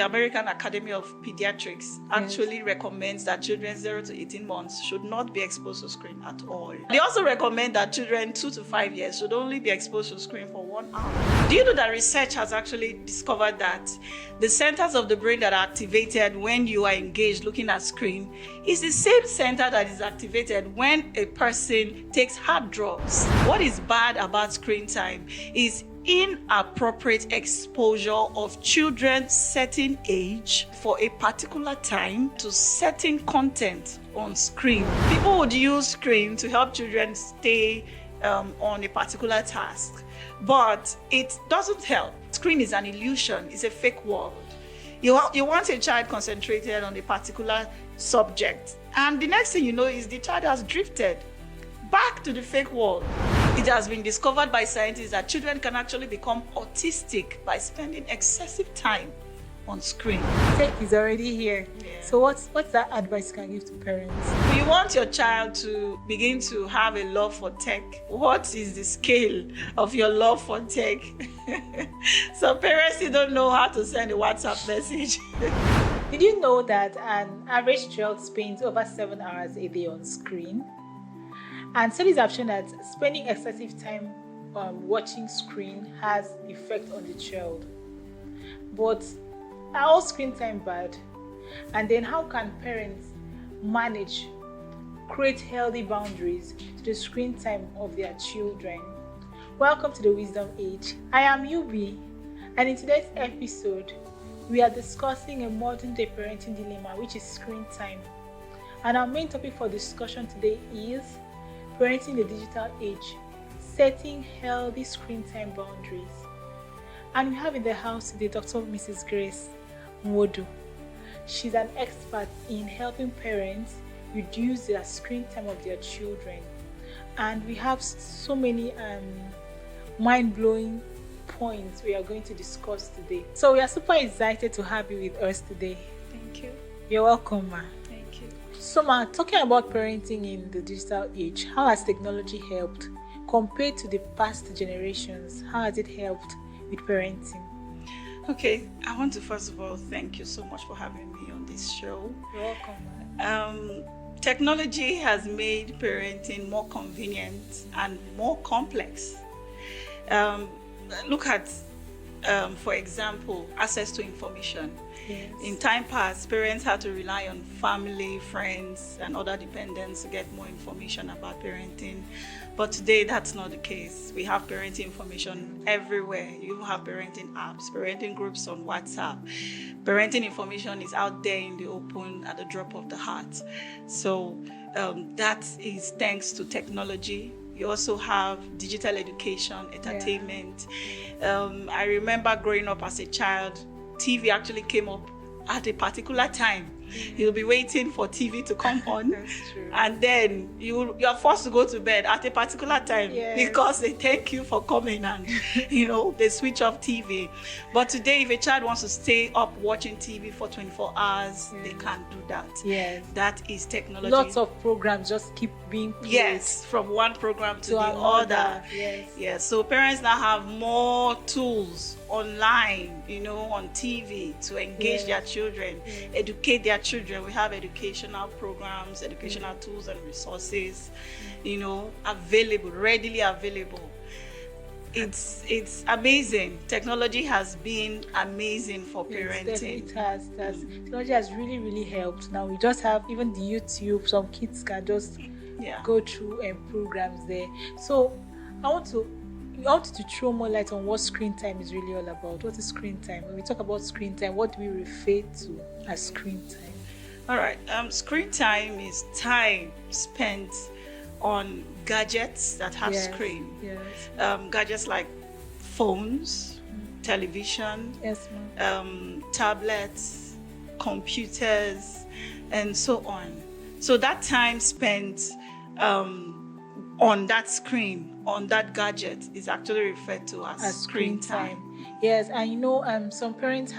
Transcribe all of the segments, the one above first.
American Academy of Pediatrics actually recommends that children 0 to 18 months should not be exposed to screen at all. They also recommend that children 2 to 5 years should only be exposed to screen for 1 hour. Do you know that research has actually discovered that the centers of the brain that are activated when you are engaged looking at screen is the same center that is activated when a person takes hard drugs? What is bad about screen time is inappropriate exposure of children certain age for a particular time to certain content on screen. People would use screen to help children stay on a particular task, but it doesn't help. Screen is an illusion, it's a fake world. You want a child concentrated on a particular subject, and the next thing you know is the child has drifted back to the fake world. It has been discovered by scientists that children can actually become autistic by spending excessive time on screen. Tech is already here. Yeah. So what's that advice you can give to parents? You want your child to begin to have a love for tech. What is the scale of your love for tech? Some parents, they don't know how to send a WhatsApp message. Did you know that an average child spends over 7 hours a day on screen? And studies have shown that spending excessive time watching screen has effect on the child. But are all screen time bad? And then how can parents create healthy boundaries to the screen time of their children? Welcome to the Wisdom Age. I am Yubi, and in today's episode, we are discussing a modern day parenting dilemma, which is screen time. And our main topic for discussion today is parenting the digital age, setting healthy screen time boundaries. And we have in the house today Dr. Mrs. Grace Wodu. She's an expert in helping parents reduce their screen time of their children. And we have so many mind-blowing points we are going to discuss today. So we are super excited to have you with us today. Thank you. You're welcome, ma. Thank you. So, ma, talking about parenting in the digital age, how has technology helped compared to the past generations? How has it helped with parenting? Okay, I want to first of all thank you so much for having me on this show. You're welcome, ma. Technology has made parenting more convenient and more complex. Look at, for example, access to information. Yes. In time past, parents had to rely on family, friends, and other dependents to get more information about parenting. But today, that's not the case. We have parenting information everywhere. You have parenting apps, parenting groups on WhatsApp. Parenting information is out there in the open at the drop of the hat. So that is thanks to technology. You also have digital education, entertainment. I remember growing up as a child, TV actually came up at a particular time. You'll be waiting for TV to come on. That's true. And then you are forced to go to bed at a particular time because they thank you for coming and they switch off TV. But today, if a child wants to stay up watching TV for 24 hours, they can't do that. Yes. That is technology. Lots of programs just keep being played. Yes, from one program to the another. other. Yes. So parents now have more tools online, on TV to engage their children, educate their children. We have educational programs, educational tools and resources, readily available. It's amazing. Technology has been amazing for parenting. It has. Technology has really, really helped. Now we just have even the YouTube. Some kids can just go through programs there. So I want to throw more light on what screen time is really all about. What is screen time? When we talk about screen time, what do we refer to as screen time? All right. Screen time is time spent on gadgets that have screen. Yes. Gadgets like phones, television, tablets, computers, and so on. So that time spent on that screen, on that gadget, is actually referred to as screen time. Yes, and some parents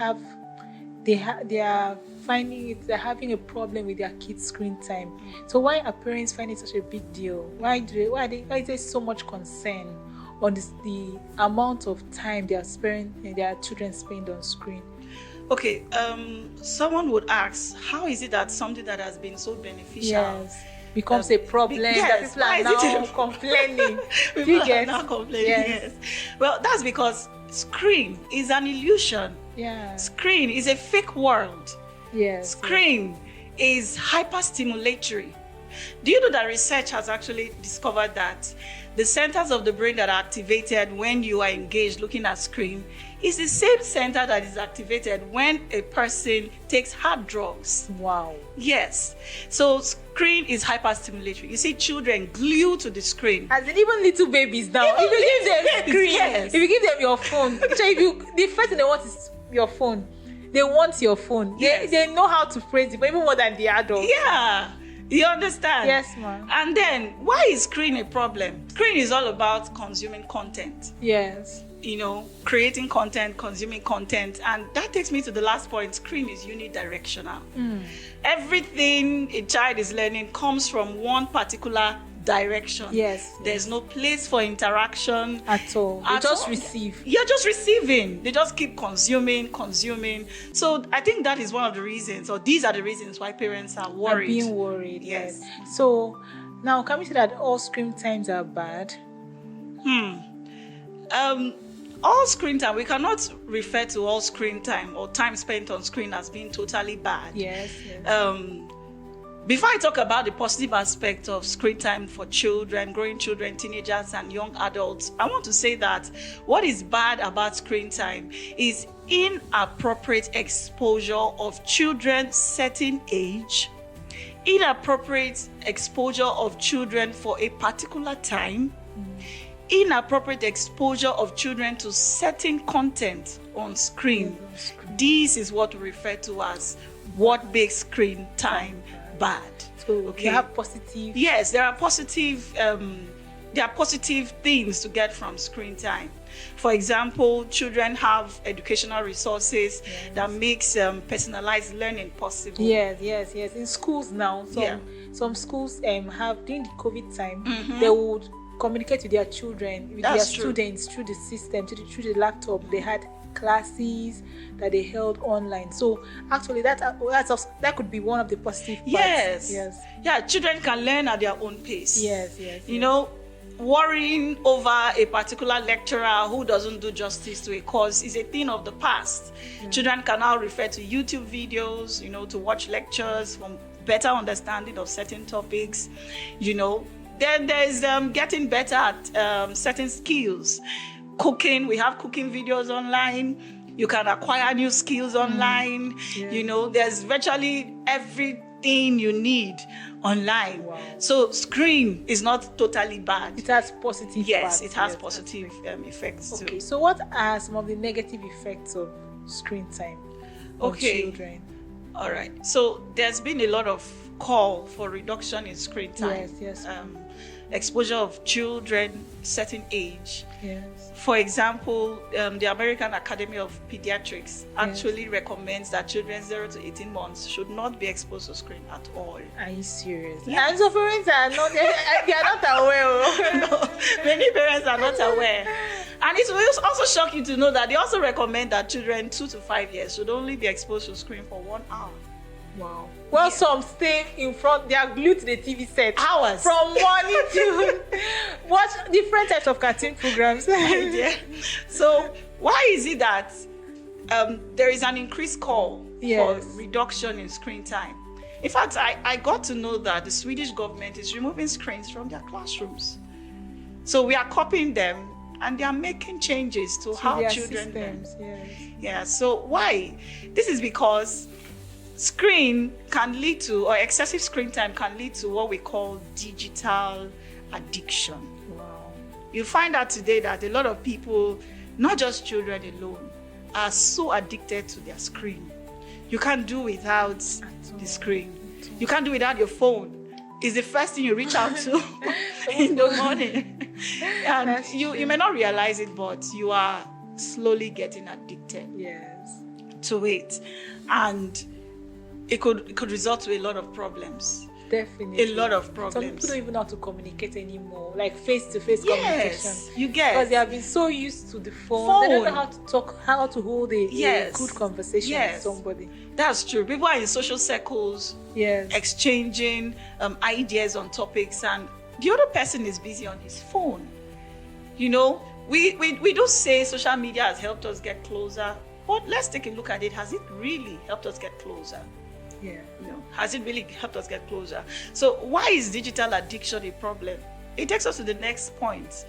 they are finding they're having a problem with their kids' screen time. So why are parents finding it such a big deal? Why is there so much concern on the amount of time their children spend on screen? Okay, someone would ask, how is it that something that has been so beneficial becomes a problem that people are now complaining? People are now complaining, yes. Well, that's because screen is an illusion. Yeah. Screen is a fake world. Yes. Screen is hyperstimulatory. Do you know that research has actually discovered that the centers of the brain that are activated when you are engaged looking at screen is the same center that is activated when a person takes hard drugs? Wow. Yes. So screen is hyperstimulatory. You see children glued to the screen. As in even little babies now. Even if you give them screen, yes. if you give them your phone, the first thing they want is your phone. They want your phone. Yes. They know how to praise it, even more than the adults. Yeah. You understand? Yes, ma'am. And then, why is screen a problem? Screen is all about consuming content. Yes. You know, creating content, consuming content. And that takes me to the last point. Screen is unidirectional. Everything a child is learning comes from one particular direction. Yes. There's no place for interaction at all. They just receive. You're just receiving. They just keep consuming. So I think that is one of the reasons, or these are the reasons why parents are worried. Are being worried. Yes. So now, can we say that all screen times are bad? All screen time, we cannot refer to all screen time or time spent on screen as being totally bad. Yes. Before I talk about the positive aspect of screen time for children, growing children, teenagers, and young adults, I want to say that what is bad about screen time is inappropriate exposure of children certain age, inappropriate exposure of children for a particular time, inappropriate exposure of children to certain content on screen. This is what we refer to as what makes screen time bad. So you have positive. Yes, there are positive things to get from screen time. For example, children have educational resources that makes personalized learning possible. Yes. In schools now, some schools have, during the COVID time, they would communicate with their children, with their students through the system, through the laptop. They had classes that they held online. So actually that could be one of the positive parts. Yes. Yeah, children can learn at their own pace. Yes. You know, worrying over a particular lecturer who doesn't do justice to a cause is a thing of the past. Children can now refer to YouTube videos, to watch lectures for better understanding of certain topics. Then there's getting better at certain skills. Cooking, we have cooking videos online. You can acquire new skills online. There's virtually everything you need online. Wow. So screen is not totally bad. It has positive Yes, parts. It has positive effects too. Okay, so what are some of the negative effects of screen time on children? All right. So there's been a lot of call for reduction in screen time. Yes. Exposure of children certain age. Yes. For example, the American Academy of Pediatrics actually recommends that children 0 to 18 months should not be exposed to screen at all. Are you serious? Yes. And so parents are not, they are not aware. No, many parents are not aware. And it will also shock you to know that they also recommend that children 2 to 5 years should only be exposed to screen for 1 hour. Wow. Well, some stay in front, they are glued to the TV set. Hours. From morning to watch different types of cartoon programs. So, why is it that there is an increased call for reduction in screen time? In fact, I got to know that the Swedish government is removing screens from their classrooms. So, we are copying them and they are making changes to how children learn. Yeah, so why? This is because screen can lead to, or excessive screen time can lead to what we call digital addiction. Wow. You find out today that a lot of people, not just children alone, are so addicted to their screen. You can't do without the screen. You can't do without your phone. It's the first thing you reach out to in the morning. And you may not realize it, but you are slowly getting addicted to it. And it could result to a lot of problems. Definitely. a lot of Some problems. people don't even know how to communicate anymore, like face-to-face communication. Yes, you get. Because they have been so used to the phone. They don't know how to talk, how to hold a Yes. good conversation Yes. with somebody. That's true. People are in social circles, Yes. exchanging ideas on topics, and the other person is busy on his phone. You know, we do say social media has helped us get closer, but let's take a look at it. Has it really helped us get closer? Yeah. You know, has it really helped us get closer? So why is digital addiction a problem? It takes us to the next point.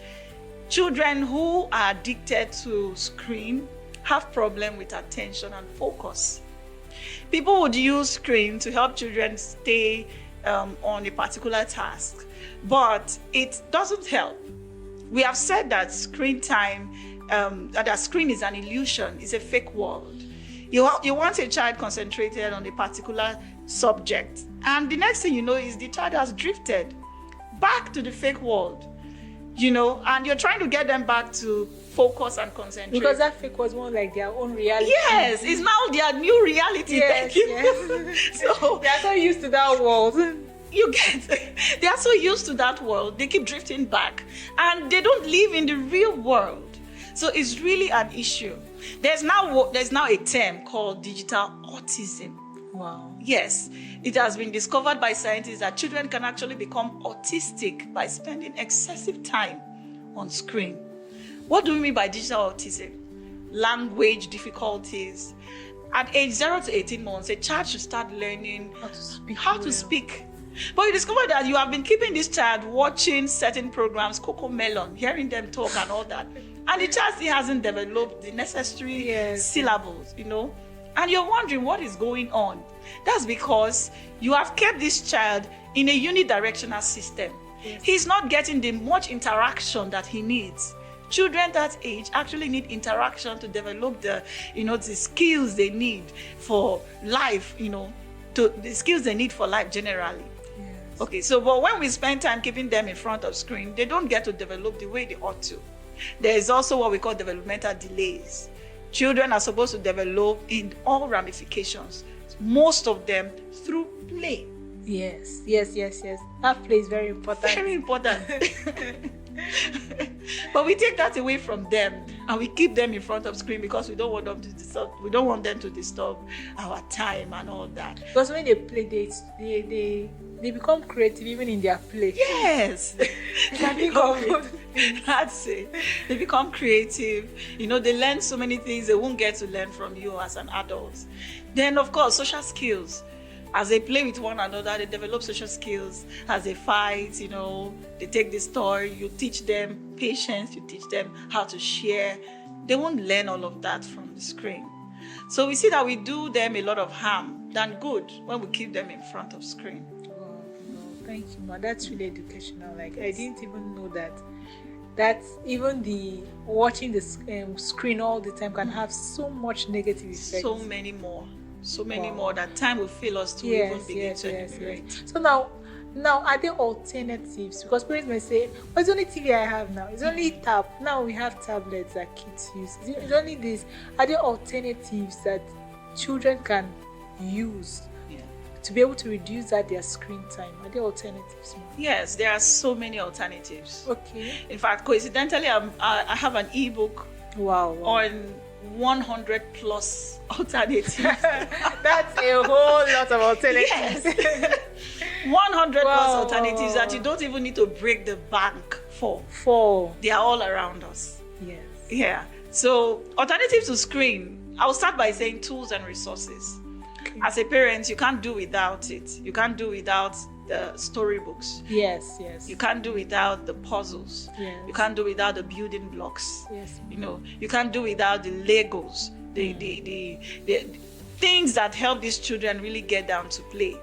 Children who are addicted to screen have problem with attention and focus. People would use screen to help children stay on a particular task, but it doesn't help. We have said that screen time, that screen is an illusion, is a fake world. You want a child concentrated on a particular subject, and the next thing you know is the child has drifted back to the fake world, you know, and you're trying to get them back to focus and concentrate. Because that fake was more like their own reality. Yes, it's now their new reality. Yes, Thank you. yes. So They are so used to that world. you get, they are so used to that world, they keep drifting back, and they don't live in the real world. So it's really an issue. There's now a term called digital autism. Wow. Yes, it has been discovered by scientists that children can actually become autistic by spending excessive time on screen. What do we mean by digital autism? Language difficulties. At age 0 to 18 months, a child should start learning how to speak. But you discover that you have been keeping this child watching certain programs, Coco Melon, hearing them talk and all that. And the child still hasn't developed the necessary syllables, you know. And you're wondering what is going on. That's because you have kept this child in a unidirectional system. Yes. He's not getting the much interaction that he needs. Children that age actually need interaction to develop the skills they need for life, the skills they need for life generally. Yes. Okay, so but when we spend time keeping them in front of screen, they don't get to develop the way they ought to. There is also what we call developmental delays. Children are supposed to develop in all ramifications, most of them through play. Yes. That play is very important. Very important. But we take that away from them and we keep them in front of screen because we don't want them to disturb. We don't want them to disturb our time and all that. Because when they play, they become creative even in their play. Yes. That's it. They become creative. They learn so many things they won't get to learn from you as an adult. Then, of course, social skills. As they play with one another, they develop social skills. As they fight, they take the story, you teach them patience, you teach them how to share. They won't learn all of that from the screen. So we see that we do them a lot of harm than good when we keep them in front of screen. Thank you, ma. That's really educational. Like, I didn't even know that even the watching the screen all the time can have so much negative effects. So many more that time will fail us to even begin to enumerate. So now are there alternatives? Because parents may say, it's only TV I have now. It's only tab. Now we have tablets that kids use. It's only this. Are there alternatives that children can use to be able to reduce their screen time? Are there alternatives? Yes, there are so many alternatives. Okay. In fact, coincidentally, I have an ebook on 100 plus alternatives. That's a whole lot of alternatives. Yes. 100 plus alternatives that you don't even need to break the bank for. They are all around us. Yes. Yeah. So alternatives to screen, I'll start by saying tools and resources. Okay. As a parent, you can't do without it. You can't do without the storybooks. Yes. You can't do without the puzzles. Yes. You can't do without the building blocks. Yes. You can't do without the Legos, the things that help these children really get down to play.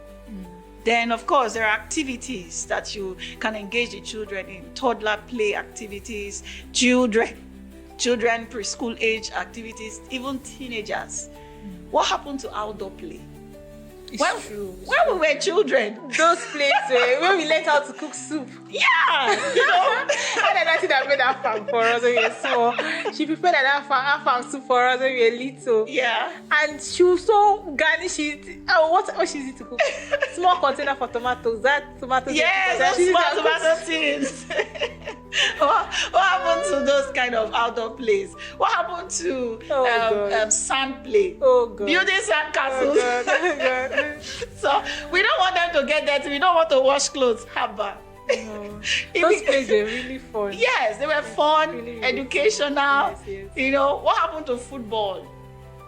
Then, of course, there are activities that you can engage the children in, toddler play activities, children preschool age activities, even teenagers. What happened to outdoor play? It's true. When we were children, Those places where we learned how to cook soup. yeah, And then I think that made that farm for us when we were small. She prepared that farm soup for us when we were little. yeah. And she was so garnish it. Oh, what she used to cook? Small container for tomatoes. That tomatoes. Yes, that those small tomato things. what happened to those kind of outdoor plays? What happened to sand play? Oh God. Building sand castles. Oh God. Oh God. So we don't want them to get dirty. We don't want to wash clothes. Haba. No. Those plays were really fun. Yes, they were fun, Really, really educational. fun. Yes. You know, what happened to football?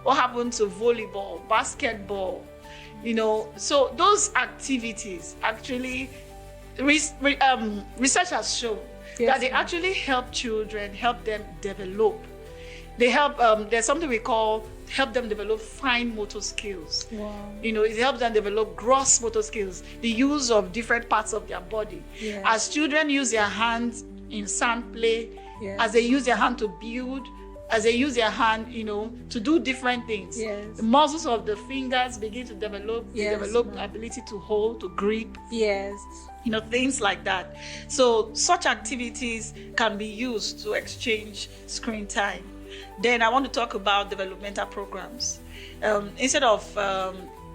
What happened to volleyball, basketball? You know, so those activities actually, research has shown that they actually help children, help them develop. They help, there's something we call help them develop fine motor skills. Wow. You know, it helps them develop gross motor skills, the use of different parts of their body. Yes. As children use their hands in sand play, Yes. as they use their hand to build, as they use their hand, you know, to do different things. Yes. The muscles of the fingers begin to develop, Yes, develop ma'am. ability to hold, to grip, Yes. you know, things like that. So such activities can be used to exchange screen time. Then I want to talk about developmental programs. Instead of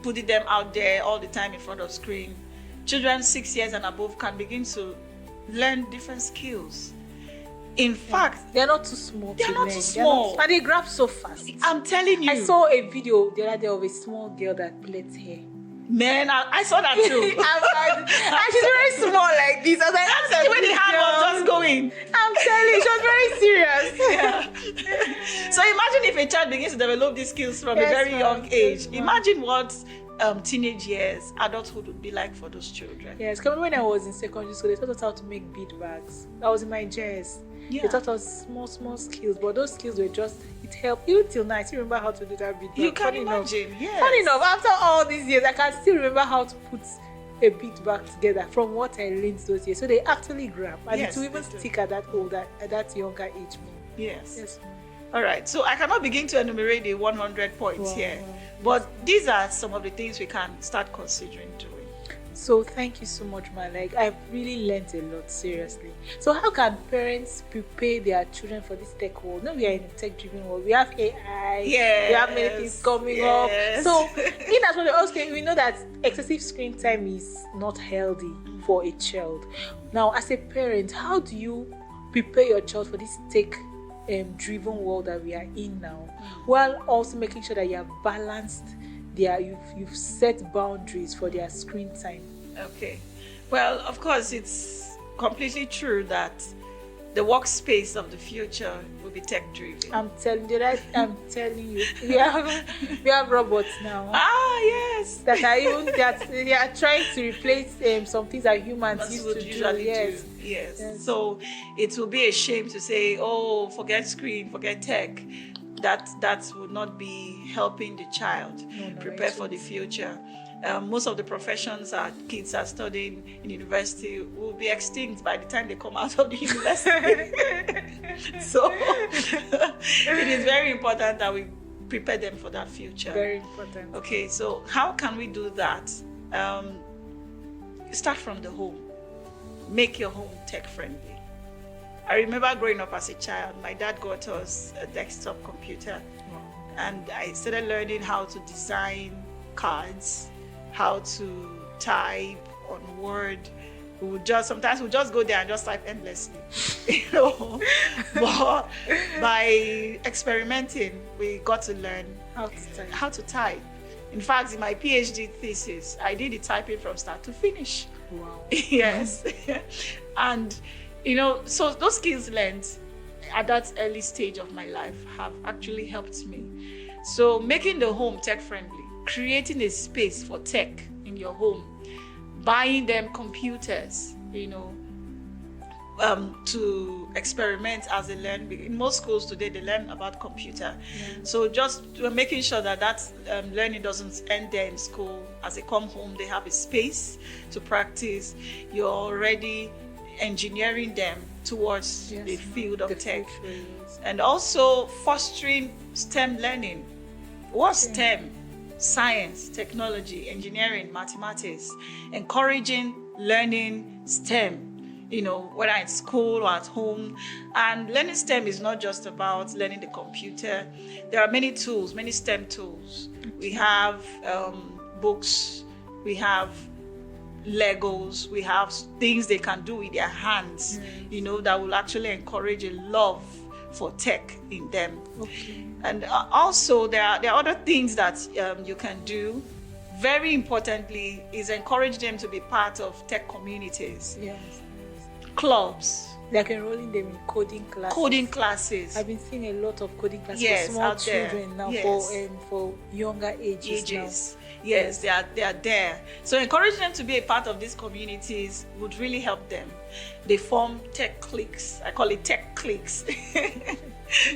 putting them out there all the time in front of screen, children 6 years and above can begin to learn different skills. In fact, They're not too small. They're to not learn. too small. And they grab so fast. I'm telling you, I saw a video the other day of a small girl that plaits hair. man, I saw that too. and she's very small like this. I was like, that's That's when the hand was just going. I'm telling you, she was very serious. Yeah. So imagine if a child begins to develop these skills from a Yes, very ma'am. young age. Yes, ma'am. Imagine what teenage years, adulthood would be like for those children. Yes, because when I was in secondary school, they taught us how to make bead bags. I was in my JS. Yeah. They taught us small skills, but those skills were just, it helped. Even till now, I still remember how to do that bead bag. You can Funny enough. imagine, yes. Funny enough, after all these years, I can still remember how to put a bead bag together from what I learned those years. So they actually grab, and Yes, it will even they do. stick at that older, at that younger age. Yes. Yes. All right. So I cannot begin to enumerate the 100 points Wow. here, but these are some of the things we can start considering doing. So thank you so much, man. Like, I've really learned a lot, seriously. So how can parents prepare their children for this tech world? Now we are in a tech-driven world. We have AI. Yes. We have many things coming up. Yes. So in as well, also we know that excessive screen time is not healthy for a child. Now, as a parent, how do you prepare your child for this tech-driven world that we are in now, while also making sure that you have balanced you've set boundaries for their screen time? Okay. Well, of course, it's completely true that the workspace of the future will be tech-driven. I'm telling you, we have robots now Yes. that are even they are trying to replace some things that humans That's used what to usually do. Yes. do. Yes. Yes. So it will be a shame to say, oh, forget screen, forget tech. That would not be helping the child prepare for the future. Most of the professions our kids are studying in university will be extinct by the time they come out of the university. So it is very important that we prepare them for that future. Very important. Okay, so how can we do that? Start from the home. Make your home tech-friendly. I remember growing up as a child, my dad got us a desktop computer, and I started learning how to design cards, how to type on Word. Sometimes we'll just go there and just type endlessly, you know. But by experimenting, we got to learn how to type. In fact, in my PhD thesis, I did the typing from start to finish. Wow. Yes. And, you know, so those skills learned at that early stage of my life have actually helped me. So making the home tech-friendly, creating a space for tech in your home, buying them computers, you know, to experiment as they learn. In most schools today, they learn about computer. So just making sure that learning doesn't end there in school. As they come home, they have a space to practice. You're already engineering them towards the field of tech. And also fostering STEM learning. What's STEM? science, technology, engineering, mathematics, encouraging learning STEM, whether in school or at home. And learning STEM is not just about learning the computer. There are many tools, many STEM tools. We have books, we have Legos, we have things they can do with their hands, that will actually encourage a love for tech in them. Okay. And also there are other things that you can do. Very importantly is encourage them to be part of tech communities. Yes. Clubs. Like enrolling them in coding classes. Coding classes. I've been seeing a lot of coding classes Yes, for small out there. children now, Yes. for younger ages now. Yes, they are there. So encourage them to be a part of these communities would really help them. They form tech cliques. I call it tech cliques.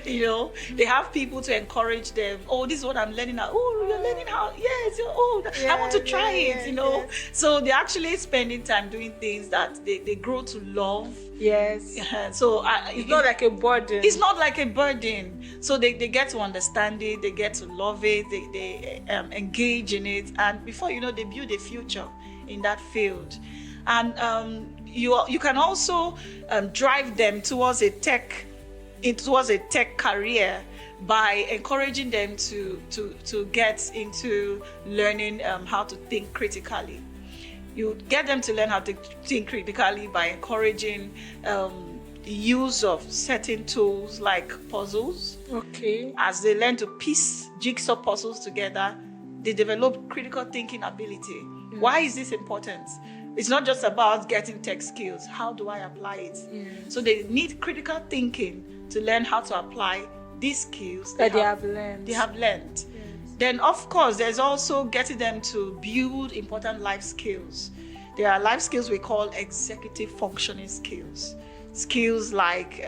They have people to encourage them. Oh, this is what I'm learning now. Oh, you're learning how? Yes. I want to try it. Yes. So they're actually spending time doing things that they grow to love. Yes. So it's not like a burden. It's not like a burden. So they get to understand it, they get to love it, they engage in it, and before you know, they build a future in that field. And you can also drive them towards a tech career by encouraging them to get into learning how to think critically. You get them to learn how to think critically by encouraging the use of certain tools like puzzles. Okay. As they learn to piece jigsaw puzzles together, they develop critical thinking ability. Why is this important? It's not just about getting tech skills. How do I apply it? So they need critical thinking to learn how to apply these skills that they have learned. Yes. Then, of course, there's also getting them to build important life skills. There are life skills we call executive functioning skills. Skills like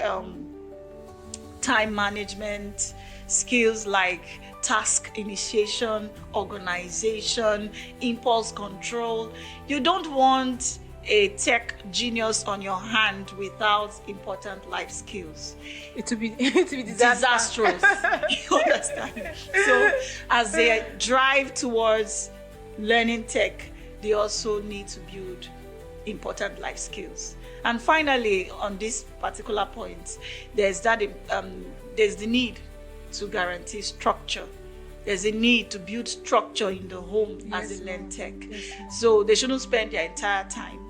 time management, skills like task initiation, organization, impulse control. You don't want a tech genius on your hand without important life skills. It will be disastrous. You understand? So as they drive towards learning tech, they also need to build important life skills. And finally, on this particular point, there's the need to guarantee structure. There's a need to build structure in the home as they learn tech. So they shouldn't spend their entire time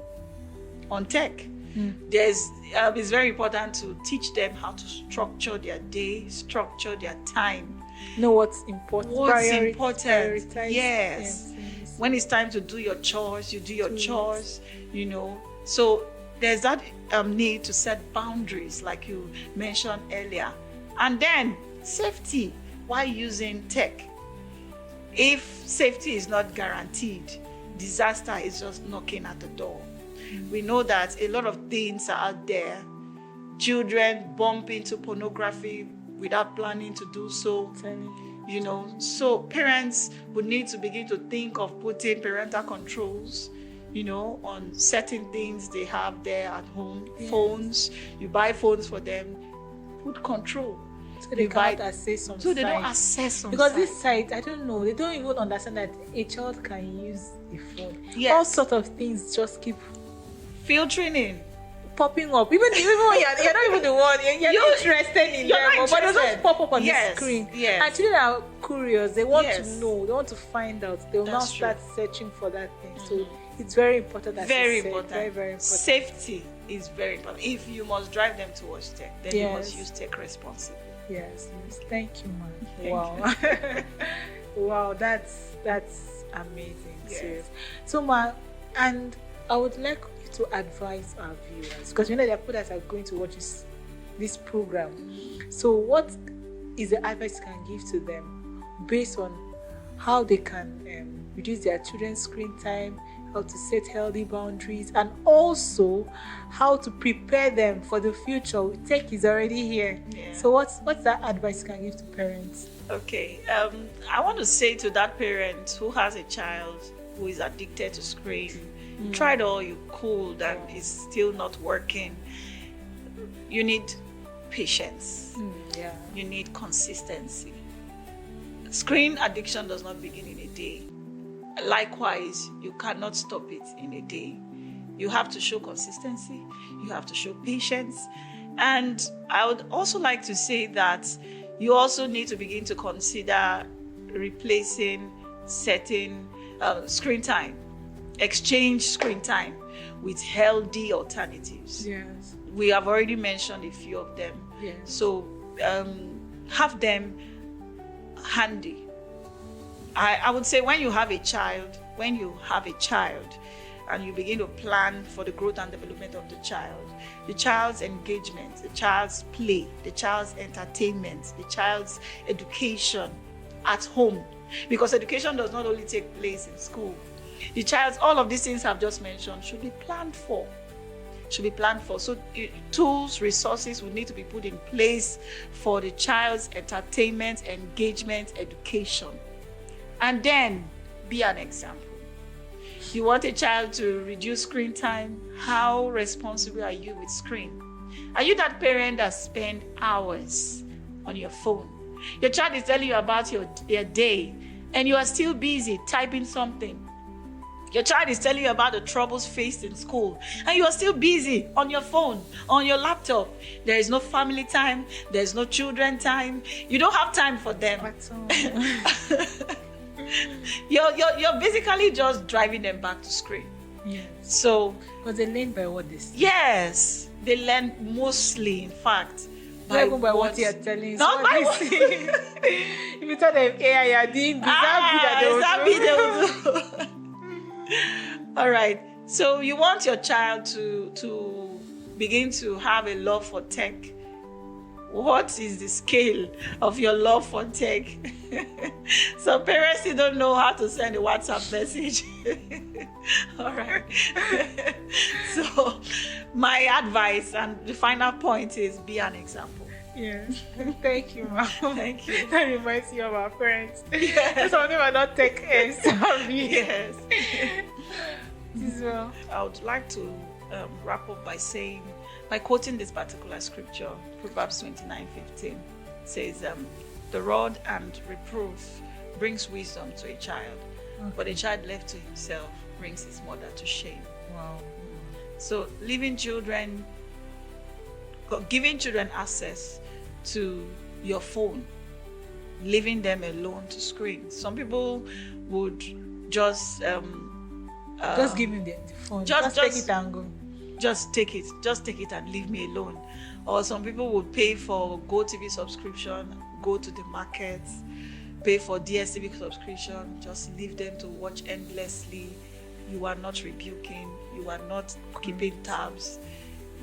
on tech. It's very important to teach them how to structure their day, structure their time. Know what's important. Prioritize. Yes. When it's time to do your chores, you do your chores, So there's that need to set boundaries, like you mentioned earlier. And then safety while using tech. If safety is not guaranteed, disaster is just knocking at the door. We know that a lot of things are out there. Children bump into pornography without planning to do so. So parents would need to begin to think of putting parental controls, on certain things they have there at home. Phones, you buy phones for them, put control. So they can't access some So they don't access some because sites. this site, I don't know, they don't even understand that a child can use a phone. Yes. All sorts of things just keep filtering in. Popping up. Even when you're not even the one, you're not interested in them, but they just pop up on the screen. Yes. And children are curious. They want to Yes. know. They want to find out. They will now That's start searching for that thing. So it's very important. As Very you said. important. Very, very important. Safety is very important. If you must drive them towards tech, then you must Yes. use tech responsibly. Yes. Thank you, man. Thank Wow. Wow, that's amazing. Yes. Serious. So, ma, and I would like you to advise our viewers, because there are people that are going to watch this program. So, what is the advice you can give to them based on how they can reduce their children's screen time, how to set healthy boundaries, and also how to prepare them for the future? Tech is already here. Yeah. So what's that advice you can give to parents? Okay. I want to say to that parent who has a child who is addicted to screen, tried all you could and it's still not working. You need patience. Yeah. You need consistency. Screen addiction does not begin in a day. Likewise, you cannot stop it in a day. You have to show consistency. You have to show patience. And I would also like to say that you also need to begin to consider replacing certain screen time, exchange screen time with healthy alternatives. Yes. We have already mentioned a few of them. Yes. So have them handy. I would say when you have a child and you begin to plan for the growth and development of the child's engagement, the child's play, the child's entertainment, the child's education at home, because education does not only take place in school. The child's, all of these things I've just mentioned should be planned for. So tools, resources will need to be put in place for the child's entertainment, engagement, education. And then be an example. You want a child to reduce screen time? How responsible are you with screen? Are you that parent that spend hours on your phone? Your child is telling you about your day and you are still busy typing something. Your child is telling you about the troubles faced in school and you are still busy on your phone, on your laptop. There is no family time. There's no children time. You don't have time for them. You're basically just driving them back to screen. Yes. So because they learn by what they see. Yes, they learn mostly, in fact, by what you're telling. Not by what. If you tell them AI, you're doing they will do. All right. So you want your child to begin to have a love for tech. What is the scale of your love for tech? Some parents still don't know how to send a WhatsApp message. All right. So my advice and the final point is be an example. Yes. Thank you, Mom. Thank you. That reminds me of our parents. Yes. Some of them are not tech savvy. Yes. As well. I would like to wrap up by quoting this particular scripture. Proverbs 29:15 says, the rod and reproof brings wisdom to a child, but a child left to himself brings his mother to shame. Wow. So giving children access to your phone, leaving them alone to screen. Some people would just give me the phone. Just take it and go. Just take it and leave me alone. Or some people would pay for GoTV subscription, go to the markets, pay for DSTV subscription, just leave them to watch endlessly. You are not rebuking, you are not keeping tabs,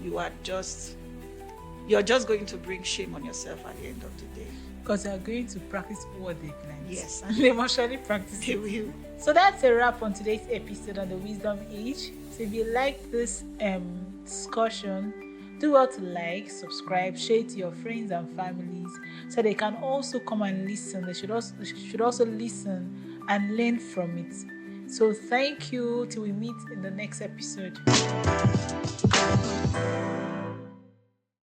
you're just going to bring shame on yourself at the end of the day. Because they are going to practice what they plan. Yes. And they must surely practice They will. So that's a wrap on today's episode on the Wisdom Age. So if you like this discussion, do well to like, subscribe, share it to your friends and families so they can also come and listen. They should also listen and learn from it. So thank you till we meet in the next episode.